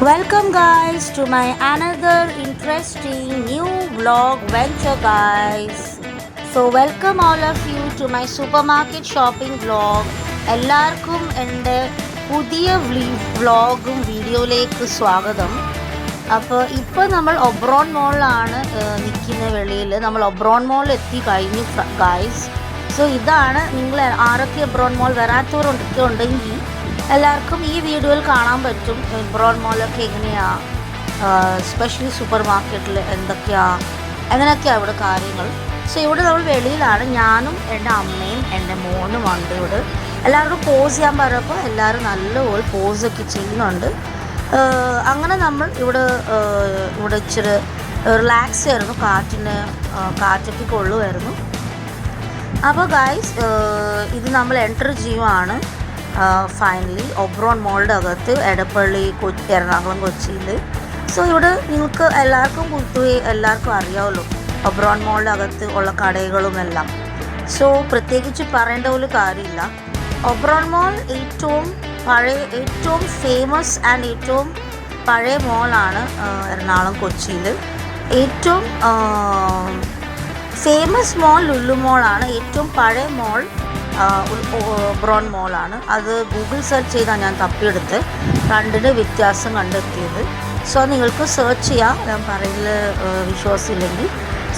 Welcome guys to my another interesting new vlog venture guys. So welcome all of you to my supermarket shopping vlog. എല്ലാവർക്കും എൻ്റെ പുതിയ വ്ളോഗും വീഡിയോയിലേക്ക് സ്വാഗതം. അപ്പോൾ ഇപ്പോൾ നമ്മൾ ഒബ്രോൺ മോളിലാണ് നിൽക്കുന്ന വെളിയിൽ. നമ്മൾ ഒബ്രോൺ മോളിൽ എത്തി കഴിഞ്ഞു ഗായ്സ്. സോ ഇതാണ് നിങ്ങൾ ആരൊക്കെ ഒബ്രോൺ മോൾ വരാത്തവരൊക്കെ ഉണ്ടെങ്കിൽ എല്ലാവർക്കും ഈ വീഡിയോയിൽ കാണാൻ പറ്റും ഒബ്രോൺ മോളൊക്കെ എങ്ങനെയാണ്, സ്പെഷ്യലി സൂപ്പർ മാർക്കറ്റിൽ എങ്ങനെയൊക്കെയാണ് ഇവിടെ കാര്യങ്ങൾ. സോ ഇവിടെ നമ്മൾ വെളിയിലാണ്, ഞാനും എൻ്റെ അമ്മയും എൻ്റെ മോനും ഉണ്ട് ഇവിടെ. എല്ലാവരും പോസ് ചെയ്യാൻ പറഞ്ഞപ്പോൾ എല്ലാവരും നല്ലപോലെ പോസൊക്കെ ചെയ്യുന്നുണ്ട്. അങ്ങനെ നമ്മൾ ഇവിടെ ഇച്ചിരി റിലാക്സ് ആയിരുന്നു, കാറ്റൊക്കെ കൊള്ളുമായിരുന്നു. അപ്പോൾ ഗായ്സ് ഇത് നമ്മൾ എൻ്റർ ചെയ്യുവാണ് ഫൈനലി ഒബ്രോൺ മോളുടെ അകത്ത്, എടപ്പള്ളി എറണാകുളം കൊച്ചിയിൽ. സോ ഇവിടെ നിങ്ങൾക്ക് എല്ലാവർക്കും അറിയാമല്ലോ ഒബ്രോൺ മോളുടെ അകത്ത് ഉള്ള കടകളും എല്ലാം. സോ പ്രത്യേകിച്ച് പറയേണ്ട ഒരു കാര്യമില്ല. ഒബ്രോൺ മോൾ ഏറ്റവും ഫേമസ് ആൻഡ് ഏറ്റവും പഴയ മോളാണ് എറണാകുളം കൊച്ചിയിൽ. ഏറ്റവും ഫേമസ് മോൾ ലുലു മോളാണ്. ഏറ്റവും പഴയ മോൾ ഒബ്രോൺ മോളാണ്. അത് ഗൂഗിൾ സെർച്ച് ചെയ്താൽ ഞാൻ തപ്പിയെടുത്ത് രണ്ടിൻ്റെ വ്യത്യാസം കണ്ടെത്തിയത്. സോ നിങ്ങൾക്ക് സെർച്ച് ചെയ്യാം, ഞാൻ പറയുന്നതിൽ വിശ്വാസമില്ലെങ്കിൽ.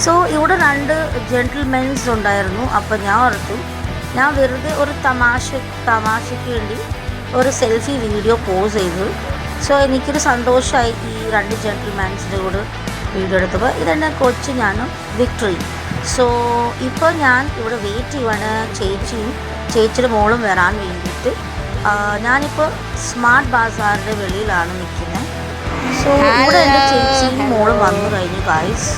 സോ ഇവിടെ 2 ജെൻറ്റിൽമെൻസ് ഉണ്ടായിരുന്നു. അപ്പോൾ ഞാൻ വെറുതെ ഒരു തമാശയ്ക്ക് വേണ്ടി ഒരു സെൽഫി വീഡിയോ പോസ് ചെയ്തു. സോ എനിക്കൊരു സന്തോഷമായി ഈ 2 ജെൻറ്റിൽമാൻസിൻ്റെ കൂടെ വീഡിയോ എടുത്തപ്പോൾ. ഇതെന്നെ കൊച്ച് ഞാനും വിക്ടറി. സോ ഇപ്പോൾ ഞാൻ ഇവിടെ വെയിറ്റ് ചെയ്യുവാണ് ചേച്ചിയുടെ മോളും വരാൻ വേണ്ടിയിട്ട്. ഞാനിപ്പോൾ സ്മാർട്ട് ബാസാറിൻ്റെ വെളിയിലാണ് നിൽക്കുന്നത്. സോ ഇവിടെ എൻ്റെ ചേച്ചിയും മോളും വന്നു കഴിഞ്ഞു ഗായ്സ്.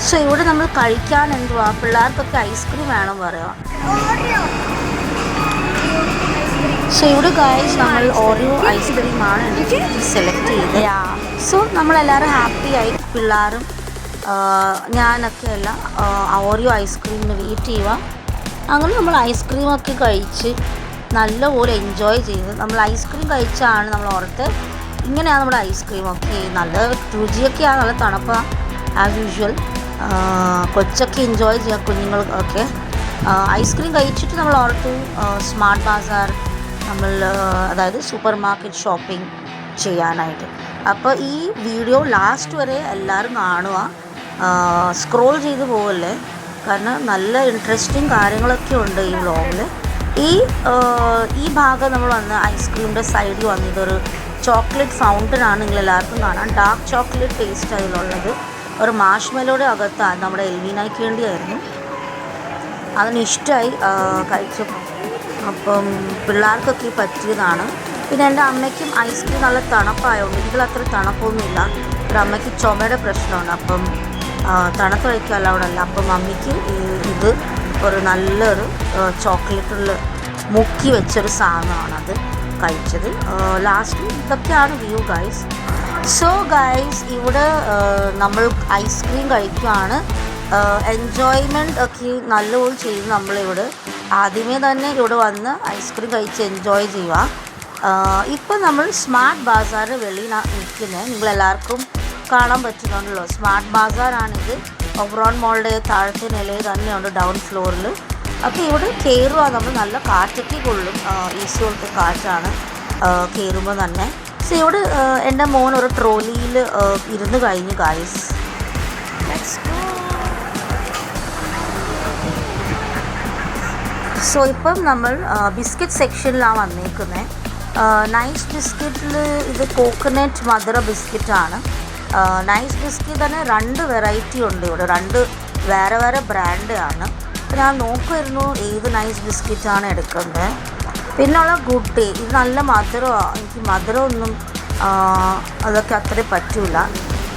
സോ ഇവിടെ നമ്മൾ കഴിക്കാൻ എന്തുവാ, പിള്ളേർക്കൊക്കെ ഐസ്ക്രീം വേണം പറയാം. സോ ഇവിടെ ഗായ്സ് നമ്മൾ ഓറിയോ ഐസ്ക്രീമാണ് എൻ്റെ ചേച്ചി സെലക്ട് ചെയ്തത്. സോ നമ്മളെല്ലാവരും ഹാപ്പിയായി, പിള്ളേരും ഞാനൊക്കെ എല്ലാം ഓറിയോ ഐസ്ക്രീമിന് വെയിറ്റ് ചെയ്യുക. അങ്ങനെ നമ്മൾ ഐസ്ക്രീമൊക്കെ കഴിച്ച് നല്ലപോലെ എൻജോയ് ചെയ്ത്, നമ്മൾ ഐസ്ക്രീം കഴിച്ചാണ് നമ്മൾ ഓർത്ത് ഇങ്ങനെയാണ് നമ്മുടെ ഐസ്ക്രീമൊക്കെ നല്ല രുചിയൊക്കെയാണ്, നല്ല തണുപ്പാണ് ആസ് യൂഷ്വൽ. കൊച്ചൊക്കെ എൻജോയ് ചെയ്യാം, കുഞ്ഞുങ്ങൾക്കൊക്കെ. ഐസ്ക്രീം കഴിച്ചിട്ട് നമ്മൾ ഓർത്തു സ്മാർട്ട് ബാസാർ അതായത് സൂപ്പർ മാർക്കറ്റ് ഷോപ്പിംഗ് ചെയ്യാനായിട്ട്. അപ്പോൾ ഈ വീഡിയോ ലാസ്റ്റ് വരെ എല്ലാവരും കാണുക, സ്ക്രോൾ ചെയ്ത് പോകല്ലേ, കാരണം നല്ല ഇൻട്രസ്റ്റിംഗ് കാര്യങ്ങളൊക്കെ ഉണ്ട് ഈ വ്ളോഗിൽ. ഈ ഭാഗം നമ്മൾ വന്ന് ഐസ്ക്രീമിൻ്റെ സൈഡിൽ വന്ന് ഇതൊരു ചോക്ലേറ്റ് ഫൗണ്ടനാണ്, നിങ്ങളെല്ലാവർക്കും കാണാം. ഡാർക്ക് ചോക്ലേറ്റ് ടേസ്റ്റ് അതിലുള്ളത്. ഒരു മാഷ്മെലോയുടെ അകത്താണ്, നമ്മുടെ എൽവീനയ്ക്ക് വേണ്ടിയായിരുന്നു. അതിനിഷ്ടമായി കഴിച്ചപ്പോൾ. അപ്പം പിള്ളേർക്കൊക്കെ പറ്റിയതാണ്. പിന്നെ എൻ്റെ അമ്മയ്ക്കും ഐസ്ക്രീം നല്ല തണുപ്പായതുകൊണ്ട്, ഇതിലത്ര തണുപ്പൊന്നുമില്ല. ഒരു അമ്മയ്ക്ക് ചുമയുടെ പ്രശ്നമുണ്ട്, അപ്പം തണുത്ത് കഴിക്കാമല്ലോ അവിടെ അല്ല. അപ്പം മമ്മിക്ക് ഇത് ഒരു നല്ലൊരു ചോക്ലേറ്റിൽ മുക്കി വെച്ചൊരു സാധനമാണത് കഴിച്ചത്. ലാസ്റ്റ് ഇതൊക്കെയാണ് വ്യൂ ഗൈസ്. സോ ഗൈസ് ഇവിടെ നമ്മൾ ഐസ്ക്രീം കഴിക്കുകയാണ്. എൻജോയ്മെൻറ്റ് ഒക്കെ നല്ലപോലെ ചെയ്ത് നമ്മളിവിടെ ആദ്യമേ തന്നെ ഇവിടെ വന്ന് ഐസ്ക്രീം കഴിച്ച് എൻജോയ് ചെയ്യുക. ഇപ്പം നമ്മൾ സ്മാർട്ട് ബാസാറിൻ്റെ വെളിയിലാണ് നിൽക്കുന്നത്. നിങ്ങളെല്ലാവർക്കും കാണാൻ പറ്റുന്നുണ്ടല്ലോ, സ്മാർട്ട് ബാസാറാണിത്. ഒബ്രോൺ മോളുടെ താഴത്തെ നിലയിൽ തന്നെയുണ്ട്, ഡൗൺ ഫ്ലോറിൽ. അപ്പോൾ ഇവിടെ കയറുക, നമ്മൾ നല്ല കാറ്റൊക്കെ കൊള്ളും, ഈസി പോലത്തെ കാറ്റാണ് കയറുമ്പോൾ തന്നെ. സോ ഇവിടെ എൻ്റെ മോൻ ഒരു ട്രോലിയിൽ ഇരുന്ന് കഴിഞ്ഞു ഗായ്സ്. സോ ഇപ്പം നമ്മൾ ബിസ്ക്കറ്റ് സെക്ഷനിലാണ് വന്നേക്കുന്നത്. നൈസ് ബിസ്ക്കറ്റിൽ ഇത് കോക്കനട്ട് മധുര ബിസ്ക്കറ്റാണ്. നൈസ് ബിസ്ക്കറ്റ് തന്നെ 2 വെറൈറ്റി ഉണ്ട് ഇവിടെ, 2 വേറെ ബ്രാൻഡാണ്. അപ്പോൾ ഞാൻ നോക്കുമായിരുന്നു ഏത് നൈസ് ബിസ്ക്കറ്റാണ് എടുക്കുന്നത്. പിന്നെയുള്ള ഗുഡ് ഡേ, ഇത് നല്ല മധുരമാണ്. എനിക്ക് മധുരമൊന്നും അതൊക്കെ അത്ര പറ്റില്ല.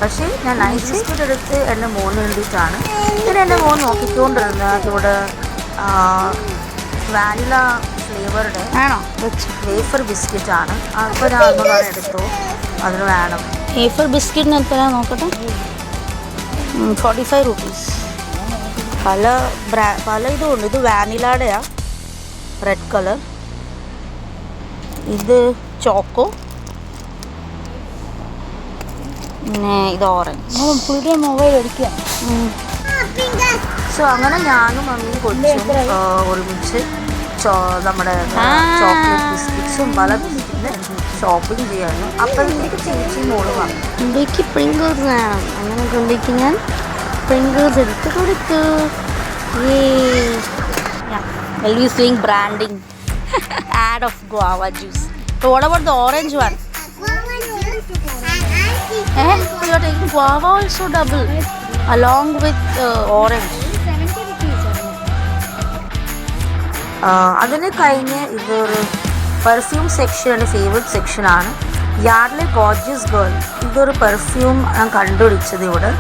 പക്ഷേ ഞാൻ നൈസ് ബിസ്ക്കറ്റ് എടുത്ത് എൻ്റെ മോന് വേണ്ടിയിട്ടാണ്. പിന്നെ എൻ്റെ മോൻ നോക്കിക്കൊണ്ടിരുന്നത് ഇവിടെ വാനില ഫ്ലേവറുടെ വേഫർ ബിസ്ക്കറ്റാണ്. അപ്പോൾ ഞാൻ അതൊന്നും എടുത്തു, അതിന് വേണം. വേഫർ ബിസ്ക്കറ്റിന് എത്രയാണ് നോക്കട്ടെ, 45 rupees. പല ഇതുമുണ്ട്. ഇത് വാനിലയുടെയാണ്, റെഡ് കളർ. ഇത് ചോക്കോ, പിന്നെ ഇത് ഓറഞ്ച്. മൊബൈൽ അടിക്കുക. സോ അങ്ങനെ ഞാനും മമ്മിയും കൊച്ചും ഒരുമിച്ച് നമ്മുടെ ചോക്ലേറ്റ് ബിസ്ക്കറ്റ്സും പല ബിസ്ക്കറ്റിന് ഷോപ്പിംഗ് ചെയ്യാണ്. അപ്പം എനിക്ക് ചേച്ചി മോള് വന്നു. ഇന്ത്യക്ക് പ്രിങ്കിൾസ് വേണം. അങ്ങനെ കൊണ്ടേക്ക് ഞാൻ പ്രിങ്കിൾസ് എടുത്ത് കൊടുത്തു. Elvis doing branding ad of guava juice. So what about the orange one? You are taking guava also double along with orange. അതിന് കഴിഞ്ഞ് ഇതൊരു പെർഫ്യൂം സെക്ഷൻ, എൻ്റെ ഫേവറേറ്റ് സെക്ഷനാണ്. യാർഡ്ലെ ഗോർജിയസ് ഗേൾ. ഇതൊരു പെർഫ്യൂം ഞാൻ കണ്ടുപിടിച്ചത് ഇവിടെ.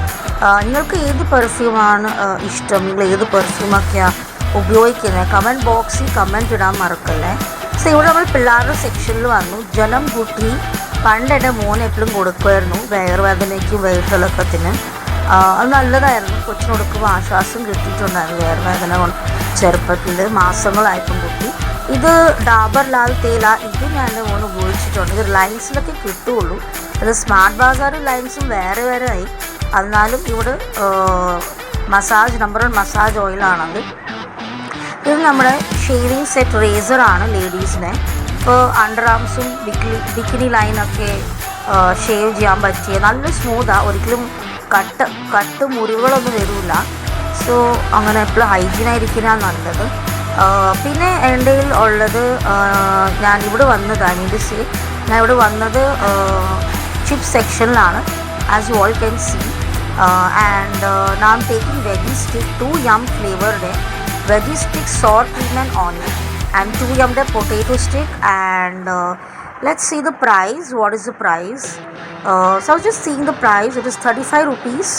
നിങ്ങൾക്ക് ഏത് പെർഫ്യൂമാണ് ഇഷ്ടം? നിങ്ങൾ ഏത് പെർഫ്യൂമൊക്കെയാണ് ഉപയോഗിക്കുന്നത്? കമൻറ്റ് ബോക്സിൽ കമൻറ്റ് ഇടാൻ മറക്കല്ലേ. സോ ഇവിടെ നമ്മൾ പിള്ളേരുടെ സെക്ഷനിൽ വന്നു. ജനം കുട്ടി പണ്ട് എൻ്റെ മോൻ എപ്പോഴും കൊടുക്കുമായിരുന്നു വയറുവേദനയ്ക്കും വയറ്റിളക്കത്തിന്. അത് നല്ലതായിരുന്നു. കൊച്ചിന് കൊടുക്കുമ്പോൾ ആശ്വാസം കിട്ടിയിട്ടുണ്ടായിരുന്നു വയറുവേദന കൊണ്ട്. ചെറുപ്പത്തിൽ മാസങ്ങളായിട്ടും കുട്ടി. ഇത് ഡാബർ ലാൽ തേല. ഇത് ഞാൻ എൻ്റെ മോന് ഉപയോഗിച്ചിട്ടുണ്ട്. ഇത് റിലയൻസിലൊക്കെ കിട്ടുകയുള്ളൂ. ഇത് സ്മാർട്ട് ബാസാർ റിലയൻസും വേറെ വേറെ ആയി. എന്നാലും ഇവിടെ മസാജ് നമ്പർ 1 മസാജ് ഓയിലാണത്. ഇത് നമ്മുടെ ഷേവിങ് സെറ്റ് റേസറാണ് ലേഡീസിനെ. ഇപ്പോൾ അണ്ടർ ആംസും ബിക്കിനി ലൈനൊക്കെ ഷേവ് ചെയ്യാൻ പറ്റിയ നല്ല സ്മൂത്താണ്. ഒരിക്കലും കട്ട് മുറിവുകളൊന്നും വരില്ല. സോ അങ്ങനെ എപ്പോഴും ഹൈജീനായിരിക്കുന്നതാണ് നല്ലത്. പിന്നെ എൻ്റെ കയ്യിൽ ഉള്ളത് ഞാനിവിടെ വന്നത് ഞാൻ ഇവിടെ വന്നത് ചിപ്പ് സെക്ഷനിലാണ്. As you all can see. And now I'm taking veggie stick 2 yum flavored veggie stick sour cream and onion and 2 yum potato stick. And let's see the price. What is the price? So I was just seeing the price. It is 35 rupees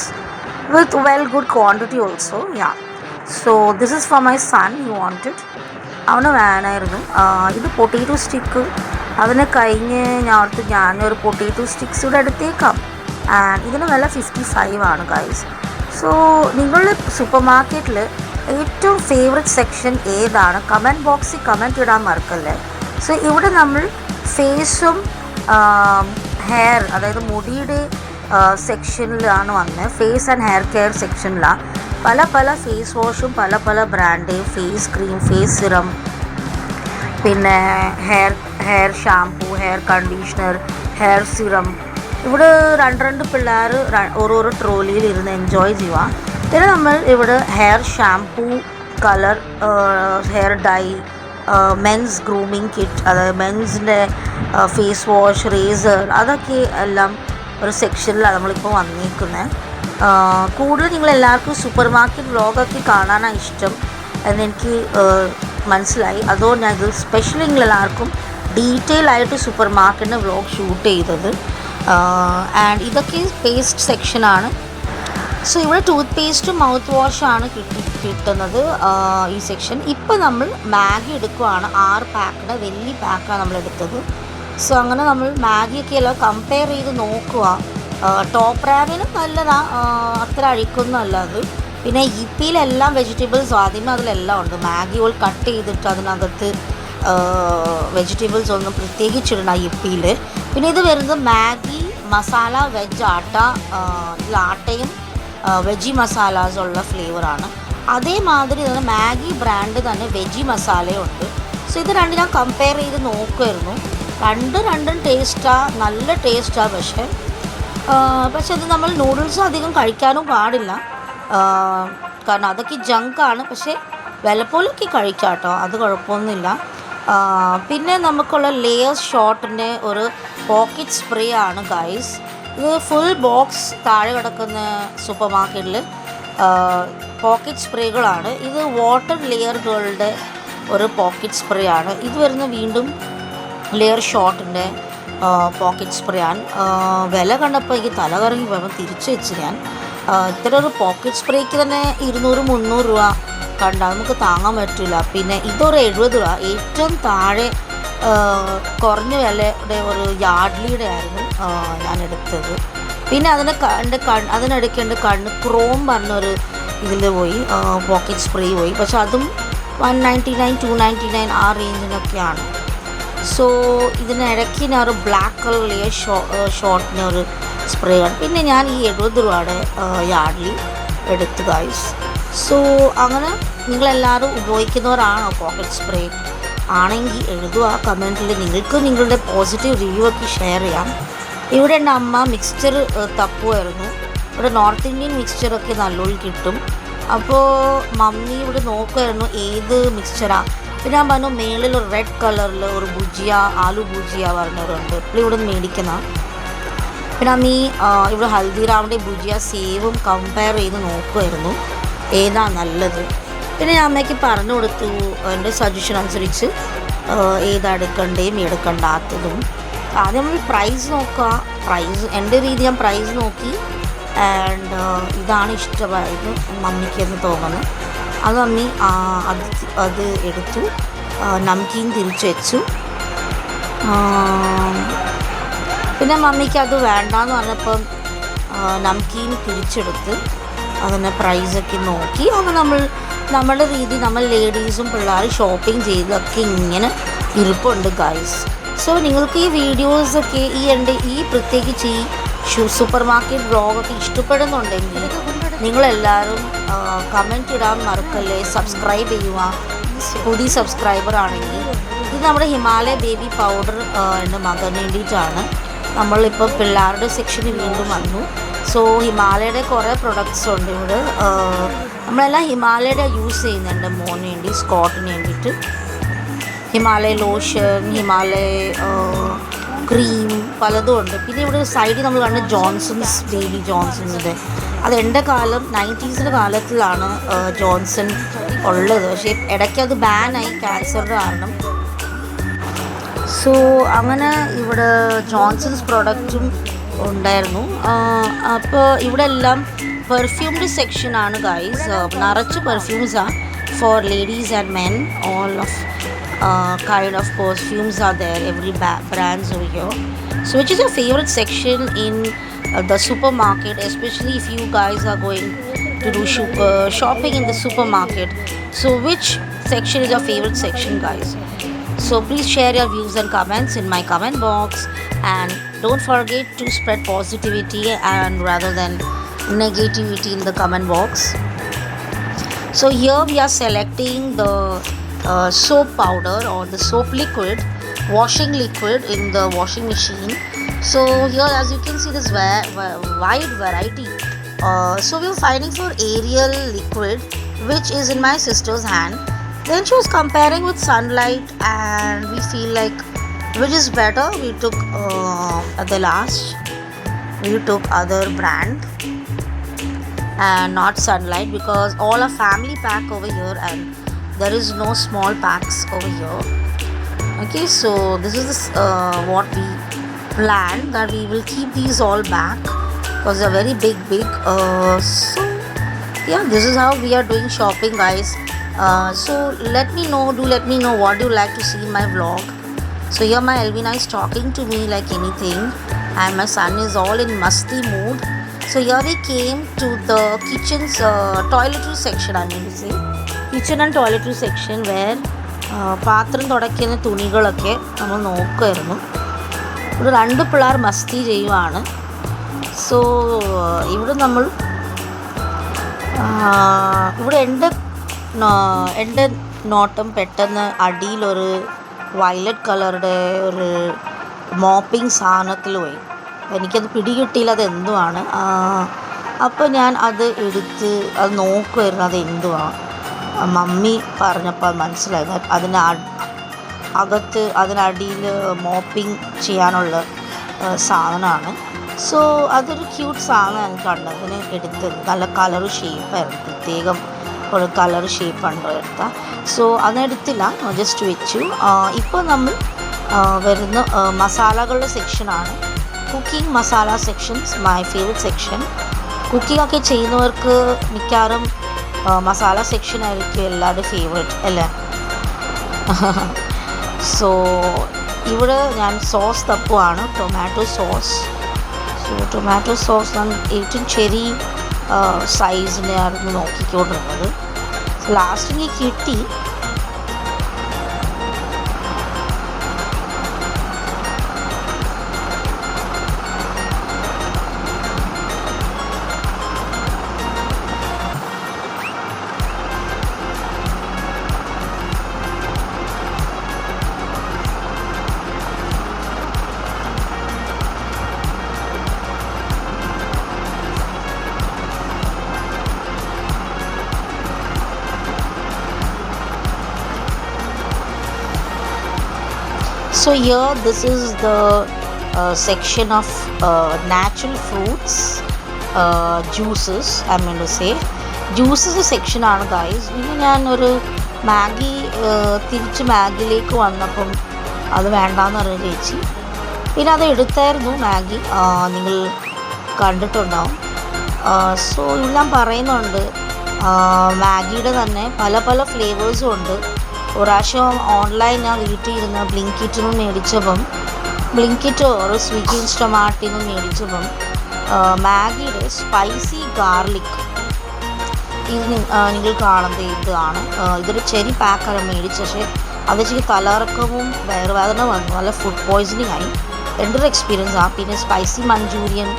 with well good quantity also. Yeah, so this is for my son. He wanted. അവന് വേണമായിരുന്നു. ഇത് potato stick. അതിന് കഴിഞ്ഞ് ഞാനൊരു potato sticks ഇവിടെ എടുത്തേക്കാം. And ഇതിന് വില 55 ആണ് ഗൈസ്. സോ നിങ്ങളുടെ സൂപ്പർ മാർക്കറ്റിൽ ഏറ്റവും ഫേവറേറ്റ് സെക്ഷൻ ഏതാണ്? കമൻറ്റ് ബോക്സിൽ കമൻറ്റ് ഇടാൻ മറക്കല്ലേ. സോ ഇവിടെ നമ്മൾ ഫേസും ഹെയർ, അതായത് മുടിയുടെ സെക്ഷനിലാണ് വന്നത്. ഫേസ് ആൻഡ് ഹെയർ കെയർ സെക്ഷനിലാണ്. പല ഫേസ് വാഷും പല brand, face cream, face serum, പിന്നെ hair shampoo, hair conditioner, hair serum. ഇവിടെ രണ്ട് പിള്ളേർ ഓരോരോ ട്രോളിയിൽ ഇരുന്ന് എൻജോയ് ചെയ്യുക. പിന്നെ നമ്മൾ ഇവിടെ hair shampoo, colour, hair dye, men's grooming kit, അതായത് മെൻസിൻ്റെ ഫേസ് വാഷ്, റേസർ, അതൊക്കെ എല്ലാം ഒരു സെക്ഷനിലാണ് നമ്മളിപ്പോൾ വന്നിരിക്കുന്നത്. കൂടുതൽ നിങ്ങളെല്ലാവർക്കും സൂപ്പർ മാർക്കറ്റ് വ്ളോഗൊക്കെ കാണാനാണ് ഇഷ്ടം എന്നെനിക്ക് മനസ്സിലായി. അതുകൊണ്ട് ഞാൻ ഇത് സ്പെഷ്യലി നിങ്ങളെല്ലാവർക്കും ഡീറ്റെയിൽ ആയിട്ട് സൂപ്പർ മാർക്കറ്റിൻ്റെ വ്ളോഗ് ഷൂട്ട് ചെയ്തത്. ആൻഡ് ഇതൊക്കെ പേസ്റ്റ് സെക്ഷനാണ്. സോ ഇവിടെ ടൂത്ത് പേസ്റ്റും മൗത്ത് വാഷാണ് കിട്ടുന്നത് ഈ സെക്ഷൻ. ഇപ്പോൾ നമ്മൾ മാഗി എടുക്കുകയാണ്. 6 പാക്കിൻ്റെ വലിയ പാക്കാണ് നമ്മളെടുത്തത്. സോ അങ്ങനെ നമ്മൾ മാഗിയൊക്കെ എല്ലാം കമ്പയർ ചെയ്ത് നോക്കുക. ടോപ്പ് റാഗിനും നല്ലതാണ്, അത്ര അഴിക്കൊന്നുമല്ല അത്. പിന്നെ ഇപ്പിയിലെല്ലാം വെജിറ്റബിൾസ് ആദ്യമേ അതിലെല്ലാം ഉണ്ട്. മാഗി ഓൾ കട്ട് ചെയ്തിട്ട് അതിനകത്ത് വെജിറ്റബിൾസ് ഒന്നും പ്രത്യേകിച്ചിടണം ഇപ്പിയിൽ. പിന്നെ ഇത് വരുന്നത് മാഗി മസാല വെജ് ആട്ട. ഇതിൽ ആട്ടയും വെജി മസാലാസ് ഉള്ള ഫ്ലേവറാണ്. അതേമാതിരി തന്നെ മാഗി ബ്രാൻഡ് തന്നെ വെജി മസാലയും ഉണ്ട്. സോ ഇത് രണ്ടും ഞാൻ കമ്പയർ ചെയ്ത് നോക്കുമായിരുന്നു. രണ്ടും ടേസ്റ്റാണ്, നല്ല ടേസ്റ്റാണ്. പക്ഷേ അത് നമ്മൾ നൂഡിൽസ് അധികം കഴിക്കാനും പാടില്ല. കാരണം അതൊക്കെ ജങ്കാണ്. പക്ഷേ വിലപ്പോലൊക്കെ കഴിക്കാം കേട്ടോ, അത് കുഴപ്പമൊന്നുമില്ല. പിന്നെ നമുക്കുള്ള ലേയേഴ്സ് ഷോട്ടിൻ്റെ ഒരു പോക്കറ്റ് സ്പ്രേ ആണ് ഗൈസ്. ഇത് ഫുൾ ബോക്സ് താഴെ കിടക്കുന്ന സൂപ്പർ മാർക്കറ്റിൽ പോക്കറ്റ് സ്പ്രേകളാണ്. ഇത് വാട്ടർ ലെയറുകളുടെ ഒരു പോക്കറ്റ് സ്പ്രേ ആണ്. ഇത് വരുന്ന വീണ്ടും ലെയർ ഷോട്ടിൻ്റെ പോക്കറ്റ് സ്പ്രേ ആണ്. വില കണ്ടപ്പോൾ എനിക്ക് തല കറങ്ങി പോയപ്പോൾ തിരിച്ചു വെച്ച് ഞാൻ. ഇത്ര ഒരു പോക്കറ്റ് സ്പ്രേക്ക് തന്നെ 200-300 രൂപ കണ്ടാൽ നമുക്ക് താങ്ങാൻ പറ്റില്ല. പിന്നെ ഇതൊരു 70 രൂപ. ഏറ്റവും താഴെ കുറഞ്ഞ വിലയുടെ ഒരു യാർഡ്ലിയുടെ ആയിരുന്നു ഞാൻ എടുത്തത്. പിന്നെ അതിനിടയ്ക്ക് എൻ്റെ കണ്ണ് ക്രോം പറഞ്ഞൊരു ഇതിൽ പോയി, പോക്കറ്റ് സ്പ്രേ പോയി. പക്ഷെ അതും 199, 299 ആ റേഞ്ചിനൊക്കെയാണ്. സോ ഇതിനിടയ്ക്ക് ഞാൻ ഒരു ബ്ലാക്ക് കളറിലെ ഷോർട്ടിന് ഒരു സ്പ്രേ ആണ്. പിന്നെ ഞാൻ ഈ 70 രൂപയുടെ യാർഡ്ലി എടുത്തു ഗൈസ്. സോ അങ്ങനെ നിങ്ങളെല്ലാവരും ഉപയോഗിക്കുന്നവരാണോ പോക്കറ്റ് സ്പ്രേ? ആണെങ്കിൽ എഴുതുക കമൻറ്റിൽ. നിങ്ങൾക്ക് നിങ്ങളുടെ പോസിറ്റീവ് റിവ്യൂ ഒക്കെ ഷെയർ ചെയ്യാം. ഇവിടെ എൻ്റെ അമ്മ മിക്സ്ചർ തപ്പുമായിരുന്നു. ഇവിടെ നോർത്ത് ഇന്ത്യൻ മിക്സ്ചറൊക്കെ നല്ലോണം കിട്ടും. അപ്പോൾ മമ്മി ഇവിടെ നോക്കുമായിരുന്നു ഏത് മിക്സ്ചറാണ്. പിന്നെ ഞാൻ പറഞ്ഞു മേളിൽ റെഡ് കളറിൽ ഒരു ഭുജിയ, ആലു ഭുജിയ പറഞ്ഞവരുണ്ട്, ഇപ്പോൾ ഇവിടെ നിന്ന് മേടിക്കുന്ന. പിന്നെ അമ്മീ ഇവിടെ ഹൽദിറാമിൻ്റെ ഭുജിയ സേവും കമ്പയർ ചെയ്ത് നോക്കുമായിരുന്നു ഏതാണ് നല്ലത്. പിന്നെ ഞാൻ അമ്മയ്ക്ക് പറഞ്ഞു കൊടുത്തു എൻ്റെ സജഷൻ അനുസരിച്ച് ഏതാ എടുക്കണ്ടേയും എടുക്കണ്ടാത്തതും. ആദ്യം നമ്മൾ പ്രൈസ് നോക്കുക. പ്രൈസ് എൻ്റെ രീതി ഞാൻ പ്രൈസ് നോക്കി ആൻഡ് ഇതാണ് ഇഷ്ടമായത് മമ്മിക്കെന്ന് തോന്നുന്നു. അത് മമ്മി അത് എടുത്തു. നംകീൻ തിരിച്ചു വെച്ചു. പിന്നെ മമ്മിക്ക് അത് വേണ്ടാന്ന് പറഞ്ഞപ്പം നംകീൻ തിരിച്ചെടുത്ത് അതിൻ്റെ പ്രൈസൊക്കെ നോക്കി. അത് നമ്മുടെ രീതി നമ്മൾ ലേഡീസും പിള്ളേരും ഷോപ്പിംഗ് ചെയ്തൊക്കെ ഇങ്ങനെ ഇരിപ്പുണ്ട് ഗൈസ്. സോ നിങ്ങൾക്ക് ഈ വീഡിയോസൊക്കെ ഈ പ്രത്യേകിച്ച് ഈ സൂപ്പർ മാർക്കറ്റ് വ്ളോഗൊക്കെ ഇഷ്ടപ്പെടുന്നുണ്ടെങ്കിൽ നിങ്ങളെല്ലാവരും കമൻറ്റ് ഇടാൻ മറക്കല്ലേ. സബ്സ്ക്രൈബ് ചെയ്യുക പുതിയ സബ്സ്ക്രൈബർ ആണെങ്കിൽ. ഇത് നമ്മുടെ ഹിമാലയ ബേബി പൗഡർ എൻ്റെ മകന് വേണ്ടിയിട്ടാണ്. നമ്മളിപ്പോൾ പിള്ളേരുടെ സെക്ഷന് വീണ്ടും വന്നു. സോ ഹിമാലയയുടെ കുറേ പ്രൊഡക്ട്സ് ഉണ്ട് ഇവിടെ. നമ്മളെല്ലാം ഹിമാലയയുടെ യൂസ് ചെയ്യുന്നുണ്ട് മോന് വേണ്ടി, സ്കോട്ടിന് വേണ്ടിയിട്ട്. ഹിമാലയ ലോഷൻ, ഹിമാലയ ക്രീം പലതും ഉണ്ട്. പിന്നെ ഇവിടെ സൈഡിൽ നമ്മൾ കണ്ട ജോൺസൺസ് ബേബി ജോൺസൺസിൻ്റെ, അത് എൻ്റെ കാലം 90s കാലത്തിലാണ് ജോൺസൺ ഉള്ളത്. പക്ഷേ ഇടയ്ക്ക് അത് ബാനായി ക്യാൻസറിൻ്റെ കാരണം. സോ അങ്ങനെ ഇവിടെ ജോൺസൺസ് പ്രൊഡക്റ്റും ഉണ്ടായിരുന്നു. അപ്പോൾ ഇവിടെ എല്ലാം പെർഫ്യൂംഡ് സെക്ഷനാണ് ഗൈസ്. നിറച്ച് പെർഫ്യൂംസാണ് for ladies and men. All of kind of perfumes are there, every brands over here. So which is your favorite section in the supermarket, especially if you guys are going to do shopping in the supermarket? So which section is your favorite section guys? So please share your views and comments in my comment box, and don't forget to spread positivity and rather than negativity in the comment box. So here we are selecting the soap powder or the soap liquid, washing liquid in the washing machine. So here as you can see this wide variety. So we were finding for Ariel liquid, which is in my sister's hand. Then she was comparing with Sunlight and we feel like which is better. We took at the last we took other brand and not Sunlight, because all are family pack over here and there is no small packs over here. Okay, so this is what we planned, that we will keep these all back because they are very big. So yeah, this is how we are doing shopping guys. So let me know what do you like to see in my vlog. So here my Elvina is talking to me like anything and my son is all in musty mood. So here we came to the kitchen's toiletry section, I mean to say kitchen and toiletry section where പാത്രം തുടയ്ക്കുന്ന തുണികളൊക്കെ നമ്മൾ നോക്കുമായിരുന്നു. ഇവിടെ 2 പിള്ളേർ മസ്തി ചെയ്യുവാണ്. So ഇവിടെ നമ്മൾ ഇവിടെ എൻ്റെ നോട്ടം പെട്ടെന്ന് അടിയിലൊരു വയലറ്റ് കളറുടെ ഒരു മോപ്പിംഗ് സാധനത്തിൽ പോയി. എനിക്കത് പിടികിട്ടിയില്ല അത് എന്തുവാണ്. അപ്പോൾ ഞാൻ അത് എടുത്ത് അത് നോക്കുമായിരുന്നു അത് എന്തുവാണ്. മമ്മി പറഞ്ഞപ്പോൾ മനസ്സിലായത് അതിനടിയിൽ മോപ്പിംഗ് ചെയ്യാനുള്ള സാധനമാണ്. സോ അതൊരു ക്യൂട്ട് സാധനമാണ് കണ്ടത്. അതിന് എടുത്തത് നല്ല കളർ ഷേപ്പായിരുന്നു, പ്രത്യേകം ഒരു കളർ ഷേപ്പാണ് എടുത്താൽ. സോ അതെടുത്തില്ല, ജസ്റ്റ് വെച്ചു. ഇപ്പോൾ നമ്മൾ വരുന്ന മസാലകളുടെ സെക്ഷനാണ്. Cooking masala sections my favourite section. Cooking ഒക്കെ ചെയ്യുന്നവർക്ക് മിക്കവാറും മസാല സെക്ഷൻ ആയിരിക്കും എല്ലാവരുടെയും ഫേവറേറ്റ് അല്ലേ. സോ ഇവിടെ ഞാൻ സോസ് തപ്പുവാണ്, tomato sauce. So tomato sauce ഞാൻ ഏറ്റവും ചെറിയ സൈസിനായിരുന്നു നോക്കിക്കൊണ്ടിരുന്നത്. ലാസ്റ്റ് എനിക്ക് കിട്ടി. So here this is the section of natural fruits, juices, I mean to say juices സെക്ഷനാണ് ഗൈസ്. പിന്നെ ഞാനൊരു മാഗി തിരിച്ച് മാഗിയിലേക്ക് വന്നപ്പം അത് വേണ്ടാന്ന് പറഞ്ഞ ചേച്ചി പിന്നെ അത് എടുത്തായിരുന്നു മാഗി, നിങ്ങൾ കണ്ടിട്ടുണ്ടാവും. സോ എല്ലാം പറയുന്നുണ്ട്. മാഗിയുടെ തന്നെ പല പല ഫ്ലേവേഴ്സും ഉണ്ട്. ഒരു പ്രാവശ്യം ഓൺലൈൻ ഞാൻ വീട്ടിൽ ഇരുന്ന് ബ്ലിങ്കിറ്റിൽ നിന്ന് മേടിച്ചപ്പം, ബ്ലിങ്കിറ്റോ ഒരു സ്വിഗ്ഗി ഇൻസ്റ്റമാർട്ടിൽ നിന്ന് മേടിച്ചപ്പം മാഗിയുടെ സ്പൈസി ഗാർലിക് ഇത് നിങ്ങൾ കാണുന്നത് ഇതാണ്. ഇതൊരു ചെറി പാക്കാണ് മേടിച്ചത്. പക്ഷേ അത് വെച്ച് തലകറക്കവും വയറുവേദന വന്നു, നല്ല ഫുഡ് പോയ്സണിങ് ആയി. രണ്ടൊരു എക്സ്പീരിയൻസ് ആണ്. പിന്നെ സ്പൈസി മഞ്ചൂരിയൻ,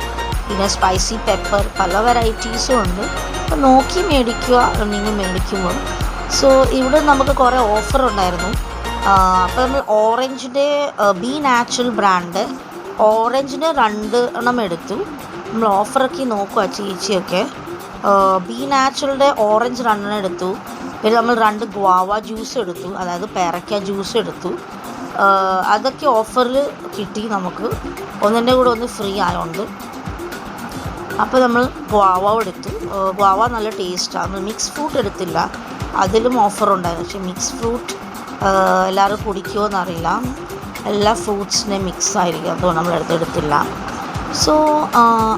പിന്നെ സ്പൈസി പെപ്പർ, പല വെറൈറ്റീസും ഉണ്ട്. അപ്പോൾ നോക്കി മേടിക്കുക നിങ്ങൾ മേടിക്കുമ്പോൾ. സോ ഇവിടെ നമുക്ക് കുറേ ഓഫർ ഉണ്ടായിരുന്നു. അപ്പോൾ നമ്മൾ ഓറഞ്ചിൻ്റെ ബി നാച്ചുറൽ ബ്രാൻഡ് ഓറഞ്ചിന് 2 എണ്ണം എടുത്തു. നമ്മൾ ഓഫറൊക്കെ നോക്കുക ചേച്ചിയൊക്കെ. ബി നാച്ചുറലിൻ്റെ ഓറഞ്ച് 2 എണ്ണം എടുത്തു. പിന്നെ നമ്മൾ 2 ഗ്വാവ ജ്യൂസ് എടുത്തു, അതായത് പേരയ്ക്ക ജ്യൂസ് എടുത്തു. അതൊക്കെ ഓഫറിൽ കിട്ടി നമുക്ക്, ഒന്നിൻ്റെ കൂടെ ഒന്ന് ഫ്രീ ആയതുകൊണ്ട്. അപ്പോൾ നമ്മൾ ഗ്വാവ എടുത്തു. ഗ്വാവ നല്ല ടേസ്റ്റാണ്. മിക്സ് ഫ്രൂട്ട് എടുത്തില്ല, അതിലും ഓഫറുണ്ടായിരുന്നു. പക്ഷേ മിക്സ് ഫ്രൂട്ട് എല്ലാവരും കുടിക്കുമോ എന്നറിയില്ല, എല്ലാ ഫ്രൂട്ട്സിനെ മിക്സ് ആയിരിക്കും, അതുകൊണ്ട് നമ്മൾ എടുത്തില്ല. സോ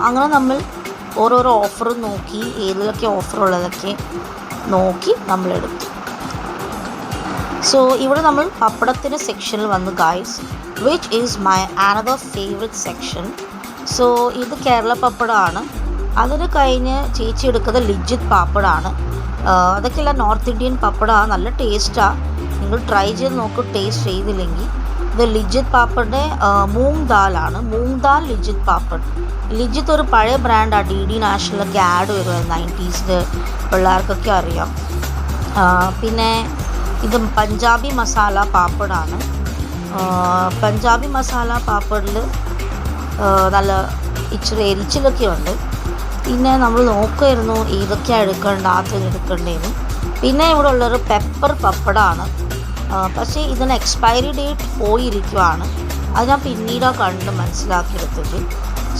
അങ്ങനെ നമ്മൾ ഓരോരോ ഓഫർ നോക്കി, ഏതിലൊക്കെ ഓഫറുള്ളതൊക്കെ നോക്കി നമ്മളെടുത്തു. സോ ഇവിടെ നമ്മൾ പപ്പടത്തിൻ്റെ സെക്ഷനിൽ വന്നു guys, which is my another favourite section. So ഇത് കേരള പപ്പടമാണ്. അതിന് കഴിഞ്ഞ് ചേച്ചി എടുക്കുന്നത് ലിജിത് പാപ്പടാണ്. അതൊക്കെയല്ല നോർത്ത് ഇന്ത്യൻ പപ്പടമാണ്, നല്ല ടേസ്റ്റാണ്. നിങ്ങൾ ട്രൈ ചെയ്ത് നോക്കൂ ടേസ്റ്റ് ചെയ്തില്ലെങ്കിൽ. ഇത് ലിജിത് പാപ്പടിൻ്റെ മൂങ് ദാലാണ്, മൂങ് ദാൽ ലിജിത് പാപ്പഡ്. ലിജിത്ത് ഒരു പഴയ ബ്രാൻഡാണ്. DD നാഷണലൊക്കെ ആഡ് വരുമായിരുന്നു 90s പിള്ളേർക്കൊക്കെ അറിയാം. പിന്നെ ഇത് പഞ്ചാബി മസാല പാപ്പടാണ്. പഞ്ചാബി മസാല പാപ്പടിൽ നല്ല ഇച്ചിരി എരിച്ചിലൊക്കെ ഉണ്ട്. പിന്നെ നമ്മൾ നോക്കുമായിരുന്നു ഏതൊക്കെയാണ് എടുക്കേണ്ടതെന്ന്. പിന്നെ ഇവിടെ ഉള്ളൊരു പെപ്പർ പപ്പടാണ്. പക്ഷേ ഇതിന് എക്സ്പയറി ഡേറ്റ് പോയിരിക്കുവാണ്. അത് ഞാൻ പിന്നീടാണ് കണ്ട് മനസ്സിലാക്കിയെടുത്തത്.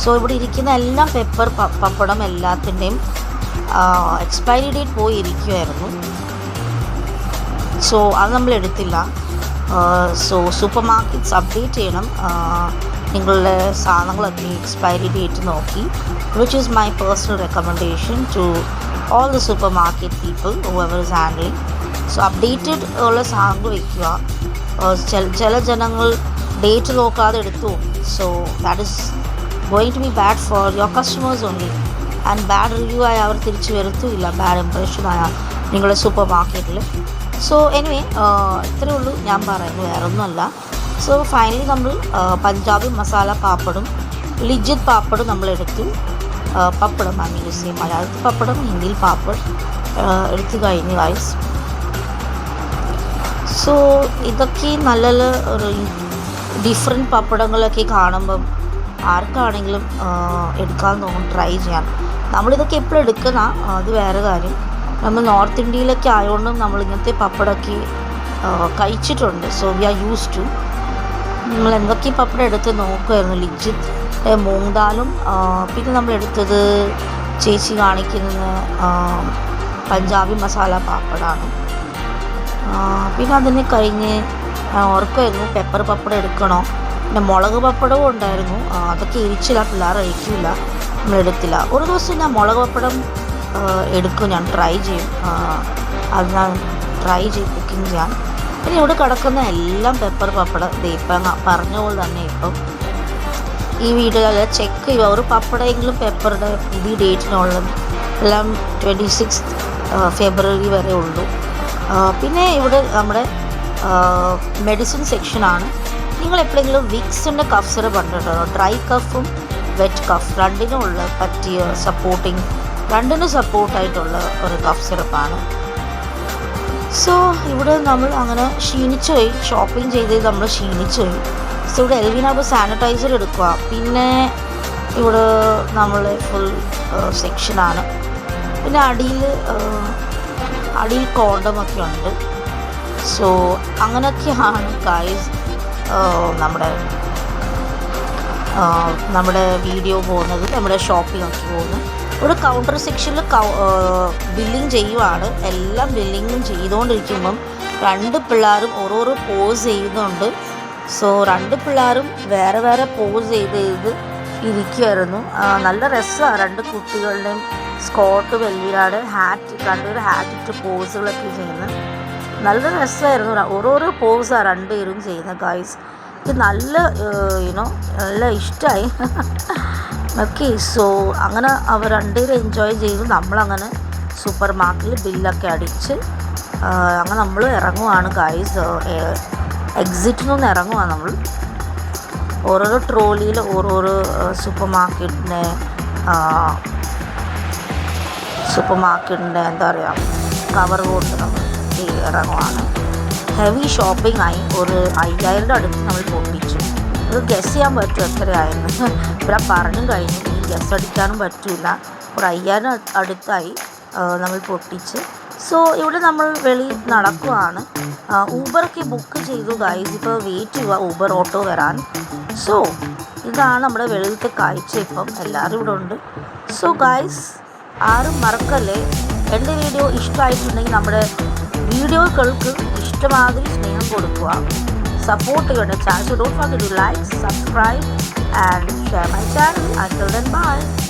സോ ഇവിടെ ഇരിക്കുന്ന എല്ലാം പെപ്പർ പപ്പടം എല്ലാത്തിൻ്റെയും എക്സ്പയറി ഡേറ്റ് പോയിരിക്കുമായിരുന്നു. സോ അത് നമ്മൾ എടുത്തില്ല. സോ സൂപ്പർ മാർക്കറ്റ്സ് അപ്ഡേറ്റ് ചെയ്യണം നിങ്ങളുടെ സാധനങ്ങളൊക്കെ എക്സ്പയറി ഡേറ്റ് നോക്കി, which is my personal recommendation to all the supermarket people whoever is handling. So updated ഉള്ള സാധനങ്ങൾ വയ്ക്കുക. ചില ജനങ്ങൾ ഡേറ്റ് നോക്കാതെ എടുത്തു. So that is going to be bad for your customers only, and bad review ആയ അവർ തിരിച്ച് വരുത്തുമില്ല, bad impression ആയ നിങ്ങളുടെ സൂപ്പർ മാർക്കറ്റിൽ. സോ എനിവേ ഇത്രയേ ഉള്ളൂ ഞാൻ പറയുന്നത്, വേറെ ഒന്നുമല്ല. സോ ഫൈനലി നമ്മൾ പഞ്ചാബി മസാല പാപ്പടും ലിജിത് പാപ്പടും നമ്മളെടുത്തു. പപ്പടം ആണ് യൂസ് ചെയ്യും, മലയാളത്തിൽ പപ്പടം, ഹിന്ദിയിൽ പാപ്പട് എടുത്തു കഴിഞ്ഞു ഗൈസ്. സോ ഇതൊക്കെ നല്ല ഒരു ഡിഫറെൻറ്റ് പപ്പടങ്ങളൊക്കെ കാണുമ്പം ആർക്കാണെങ്കിലും എടുക്കാൻ തോന്നും, ട്രൈ ചെയ്യാൻ. നമ്മളിതൊക്കെ എപ്പോഴും എടുക്കുന്ന അത് വേറെ കാര്യം. നമ്മൾ നോർത്ത് ഇന്ത്യയിലൊക്കെ ആയതുകൊണ്ടും നമ്മൾ ഇങ്ങനത്തെ പപ്പടമൊക്കെ കഴിച്ചിട്ടുണ്ട്. So we are used to. നമ്മൾ എന്തൊക്കെ പപ്പടം എടുത്ത് നോക്കുമായിരുന്നു. ലിജിത് മൂങ് ദാലും, പിന്നെ നമ്മളെടുത്തത് ചേച്ചി കാണിക്കുന്നത് പഞ്ചാബി മസാല പാപ്പടാണ്. പിന്നെ അതിന് കഴിഞ്ഞ് ഓർക്കുമായിരുന്നു പെപ്പർ പപ്പടം എടുക്കണോ. പിന്നെ മുളക് പപ്പടവും ഉണ്ടായിരുന്നു, അതൊക്കെ എരിച്ചില്ല, പിള്ളേർ കഴിക്കില്ല, നമ്മളെടുത്തില്ല. ഒരു ദിവസം ഞാൻ മുളക് പപ്പടം എടുക്കും, ഞാൻ ട്രൈ ചെയ്യും. അത് ഞാൻ ട്രൈ ചെയ്ത് കുക്കിംഗ് ചെയ്യാൻ. പിന്നെ ഇവിടെ കിടക്കുന്ന എല്ലാം പെപ്പർ പപ്പടം ഇപ്പം പറഞ്ഞ പോലെ തന്നെ ഇപ്പം ഈ വീഡിയോയിൽ ചെക്ക് ചെയ്യുക. ഒരു പപ്പടമെങ്കിലും പെപ്പറുടെ പുതിയ ഡേറ്റിനുള്ളത് എല്ലാം 26 ഫെബ്രുവരി വരെ ഉള്ളൂ. പിന്നെ ഇവിടെ നമ്മുടെ മെഡിസിൻ സെക്ഷനാണ്. നിങ്ങൾ എപ്പോഴെങ്കിലും വിക്സിൻ്റെ കഫ് സിറപ്പ് കണ്ടിട്ടുണ്ടോ? ഡ്രൈ കഫും വെറ്റ് കഫ് രണ്ടിനുമുള്ള പറ്റിയ രണ്ടിനും സപ്പോർട്ടായിട്ടുള്ള ഒരു കഫ് സിറപ്പാണ്. സോ ഇവിടെ നമ്മൾ അങ്ങനെ ക്ഷീണിച്ചു പോയി, ഷോപ്പിംഗ് ചെയ്ത് നമ്മൾ ക്ഷീണിച്ചു പോയി. സോ ഇവിടെ എൽവിനാകുമ്പോൾ സാനിറ്റൈസർ എടുക്കുക. പിന്നെ ഇവിടെ നമ്മൾ ഫുൾ സെക്ഷനാണ്. പിന്നെ അടിയിൽ കോണ്ടമൊക്കെ ഉണ്ട്. സോ അങ്ങനെയൊക്കെയാണ് ഗൈസ് നമ്മുടെ നമ്മുടെ വീഡിയോ പോകുന്നത്, നമ്മുടെ ഷോപ്പിംഗ് ഒക്കെ പോകുന്നത്. ഇവിടെ കൗണ്ടർ സെക്ഷനിൽ ബില്ലിങ് ചെയ്യുവാണ്. എല്ലാം ബില്ലിങ്ങും ചെയ്തുകൊണ്ടിരിക്കുമ്പം 2 പിള്ളേരും ഓരോരോ പോസ് ചെയ്യുന്നുണ്ട്. സോ 2 പിള്ളേരും വേറെ വേറെ പോസ് ചെയ്ത് ഇരിക്കുമായിരുന്നു. നല്ല രസമാണ് 2 കുട്ടികളുടെയും സ്കോട്ട് വെൽവിയുടെ ഹാറ്റ്, 2 ഹാറ്റ് ഇട്ട് പോസുകളൊക്കെ ചെയ്യുന്നത്. നല്ല രസമായിരുന്നു. ഓരോരോ പോസാണ് 2 പേരും ചെയ്യുന്നത് ഗൈസ്. എനിക്ക് നല്ല നല്ല ഇഷ്ടമായി. ഓക്കെ, സോ അങ്ങനെ അവർ 2 പേരും എൻജോയ് ചെയ്തു. നമ്മളങ്ങനെ സൂപ്പർ മാർക്കറ്റിൽ ബില്ലൊക്കെ അടിച്ച് അങ്ങനെ നമ്മൾ ഇറങ്ങുവാണ് ഗൈസ്. എക്സിറ്റിൽ നിന്ന് ഇറങ്ങുവാണ് നമ്മൾ. ഓരോരോ ട്രോളിയിൽ ഓരോരോ സൂപ്പർ മാർക്കറ്റിൻ്റെ എന്താ പറയുക കവർ കൊണ്ട് നമ്മൾ ഇറങ്ങുവാണ്. ഹെവി ഷോപ്പിംഗ് ആയി. ഒരു 5000 അടുത്ത് നമ്മൾ പൊട്ടിച്ചു. അത് ഗസ് ചെയ്യാൻ പറ്റും എത്രയായിരുന്നു. ഇവിടെ പറഞ്ഞും കഴിഞ്ഞു, ഈ ഗസ് അടിക്കാനും പറ്റില്ല. ഒരു 5000 അടുത്തായി നമ്മൾ പൊട്ടിച്ച്. സോ ഇവിടെ നമ്മൾ വെളിയിൽ നടക്കുവാണ്. ഊബറൊക്കെ ബുക്ക് ചെയ്തു ഗൈസ്. ഇപ്പോൾ വെയിറ്റ് ചെയ്യുക ഊബർ ഓട്ടോ വരാൻ. സോ ഇതാണ് നമ്മുടെ വെളിയിലത്തെ കാഴ്ച. ഇപ്പം എല്ലാവരും ഇവിടെ ഉണ്ട്. സോ ഗൈസ്, ആരും മറക്കല്ലേ, എൻ്റെ വീഡിയോ ഇഷ്ടമായിട്ടുണ്ടെങ്കിൽ നമ്മുടെ വീഡിയോകൾക്ക് ഇഷ്ടമാതിരി സ്നേഹം കൊടുക്കുക, സപ്പോർട്ട് ചെയ്യണം channel. So don't forget to like, subscribe and share my channel. Until then, bye.